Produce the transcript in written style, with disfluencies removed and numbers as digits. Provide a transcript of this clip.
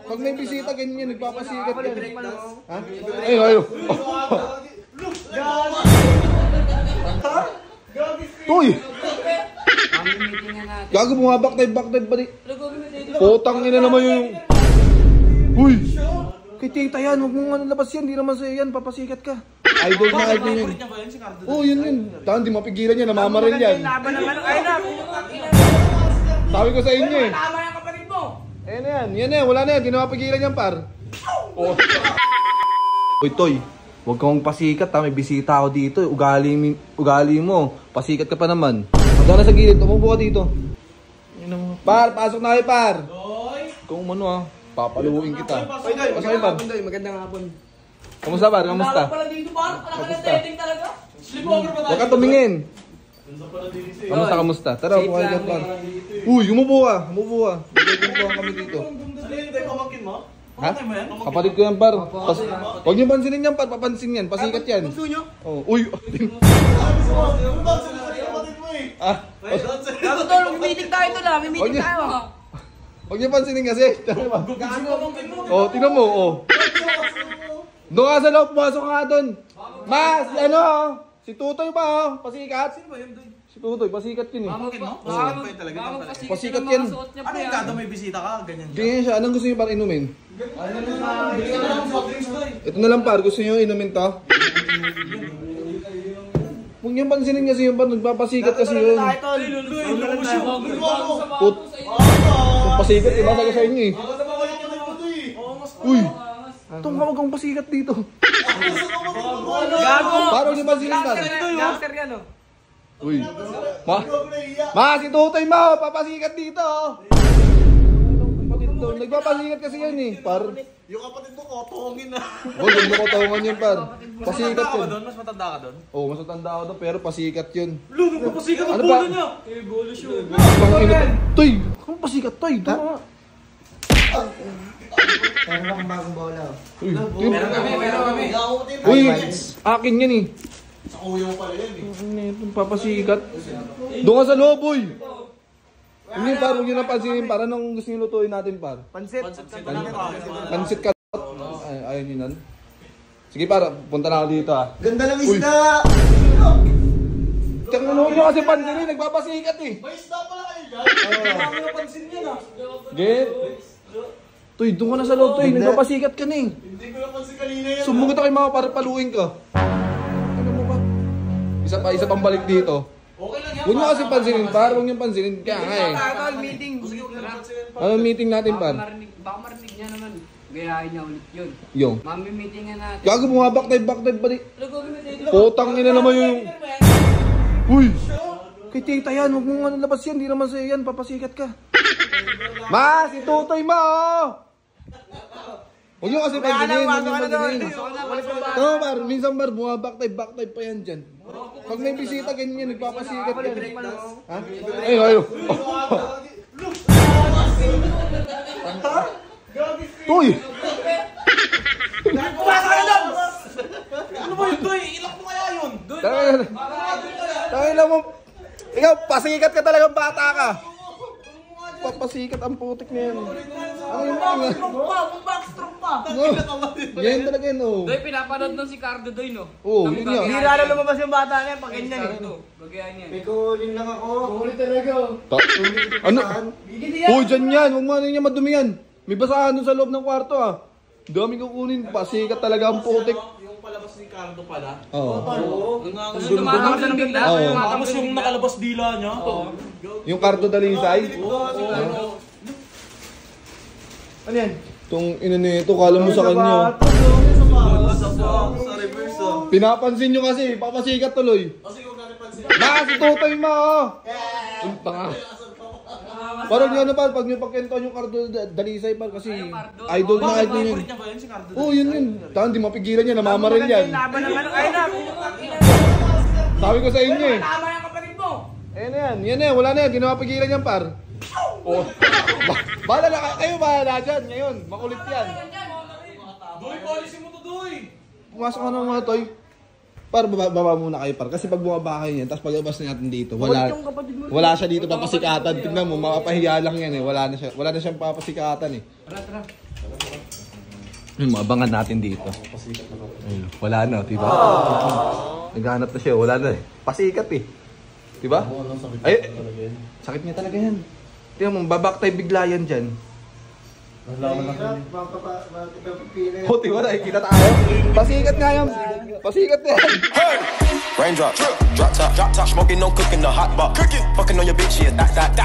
Pag may bisita, ganyan, nagpapasikat yan. Ha? Ayun, ayun. Toy! Gago mo nga, backdive ba di? Putang ina naman yung... Uy! Kay tita yan, huwag mong labas yan, di naman sa'yo yan, papasikat ka. Idol na idol yan. Oo, yun. Tahan, di mapigilan yan, namamaril yan. Sabi ko sa inyo eh. Ayan na yan, wala na yan, di na mapigilan yan par. Uy Toy, huwag kang pasikat ha, may bisita ako dito. Ugali mo, pasikat ka pa naman. Hanggang na sa gilid, umupo ka dito. Par, pasok na kayo par. Kung ano ha. Papaluin kita. Pasok par. Magandang hapon. Kamusta par? Kamusta? Huwag ka tumingin. Kamusta? Tara, upo ka par. Uy, umupo ka. Umupo kami dito. Ha? Kapatid ko yan par. Huwag niyo pansinin yan par. Papansin yan. Pasikat yan. Uy. Gago tol, meeting tayo tol ha. May meeting tayo. Huwag niyo pansinin kasi. Tingnan mo. Doon ka sa loob, pumasok ka doon. Ma, si Tutoy pa pasikat. Sino ba yun doon? Si Tutoy, pasikat yun eh. Pasikat yan. Ano yung gado may bisita ka? Ganyan Ganyan siya. Anong gusto niyo para inumin? Ito na lang par, gusto niyo inumin to? Huwag niyo pansinin kasi yung par, nagpapasikat kasi yun. Pasikat, iba sa inyo eh. Uy! Itong huwag kang pasikat dito. Gago! Parang niyo pansinin par. Gangster yan oh. Uy! Ma, si Tutoy mo! Papasikat dito! Nagpapasikat kasi yan eh, par. Yung kapatid mo, kotongin na. Huwag mo kotongan yun par. Pasikat yun. Mas matanda ka doon? Oo, mas matanda ako doon, pero pasikat yun. Lugo, pasikat ang Ano pulo ba? niya. Toy! Kung pasikat, Toy! Tama! Meron akong bagong bola. Meron kami. Uy! Akin yan eh. Sa kuya mo pala yan eh. Itong papasikat. Doon ka sa loob, uy! Hindi par, huwag yun napansinin par. Anong gusto nyo lutuin natin par? Pansit. Pansit ka. Ayun yun nan. Sige par, punta na ako dito ha. Ganda ng isda! Huwag nyo kasi pansinin, nagpapasikat eh. May isda pala kayo dyan? Hindi namin napansin yan ah. Get? Toy, doon ka na sa loob, Toy. Nagpapasikat ka na eh. Hindi ko napansin kanina yan. Sumbong kita kay mga para paluin ka. Ano mo ba? Isa pang balik dito. Okay lang yan. Huwag nyo kasi pansinin par, huwag nyo pansinin. Kaya nga eh. Tol, meeting. Ano meeting natin par? Baka marinig niya naman. Gayahin niya ulit yun. Yung. Mami-meetingan natin. Gago mo nga, backdive ba di? Putang ina naman yung... Uy! Kay tita yan, huwag mong labas yan, di naman sa'yo yan, papasikat ka. Ma, si Tutoy mo! Huwag nyo kasi pansinin, huwag nyo pansinin. Tama par, minsan par, mga backdive pa yan dyan. Pag may bisita, ganyan, nagpapasikat yan. Ha? Ayun. Toy! Pumasok ka na doon! Ano ba yun, Toy? Ilak mo kaya yun? Tangin lang mo. Ikaw, pasikat ka talagang bata ka. Papasikat ang putik na yan. Ano yung mga? Backstroke pa! Yan talaga yun, oh. Doy, pinapanood ng si Cardo Doy, no? Oo, yun nga. Hindi na lumabas yung bata na yan pag ganyan eh. Gagayahin niya. May kuling lang ako. Kuling talaga. Ano? Oh, dyan yan. Huwag mo ano niya madumi yan. May basahan doon sa loob ng kwarto, ah. Dami kukunin. Pasikat talaga ang putik. Yung palabas ni Cardo pala. Oo. Tapos tumatawag ng bigla. Oo. Tapos yung nakalabas dila niya. Yung Cardo Dalisay. Ano yan? Itong inanito, kala mo sa kanya. Sa reverse oh. Pinapansin nyo kasi, papasikat tuloy. Kasi huwag natin pansin. Si Tutoy mo, oh. Ang tanga. Parang yun par, pag nyo pagkentuan yung Cardo Dalisay par kasi idol na idol yun. Niya ba yan si Cardo? Oo, yun. Tahan, di mapigilan yan, namamaril yan. Laban ng ano. Ayun na. Sabi ko sa inyo eh. Tama yung kapatid mo. Ayan na yan, wala na yan, di na mapigilan yan par. Oh. Bahala na kayo, bahala dyan ngayon, makulit yan. Doy, policy mo to, Doy! Pumasok ka ng mga toy. Par, baba muna kayo par. Kasi pag bumaba kayo yan, tapos paglabas na natin dito, wala siya dito papasikatan. Tignan mo, mapapahiya lang yan eh. Wala na siyang papasikatan eh. Tara. Maabangan natin dito. Ayun, wala na, diba? Naghahanap na siya, wala na eh. Pasikat eh. Diba? Ay, sakit niya talaga yan. Tingnan mo, babaktay bigla yan dyan. Oh, diba nakikita tayo? Pasikat nga yan. Pasikat nga yan. Raindrop, drop top, smoking, no cooking, the hot box. Fucking on your bitch, yeah, that.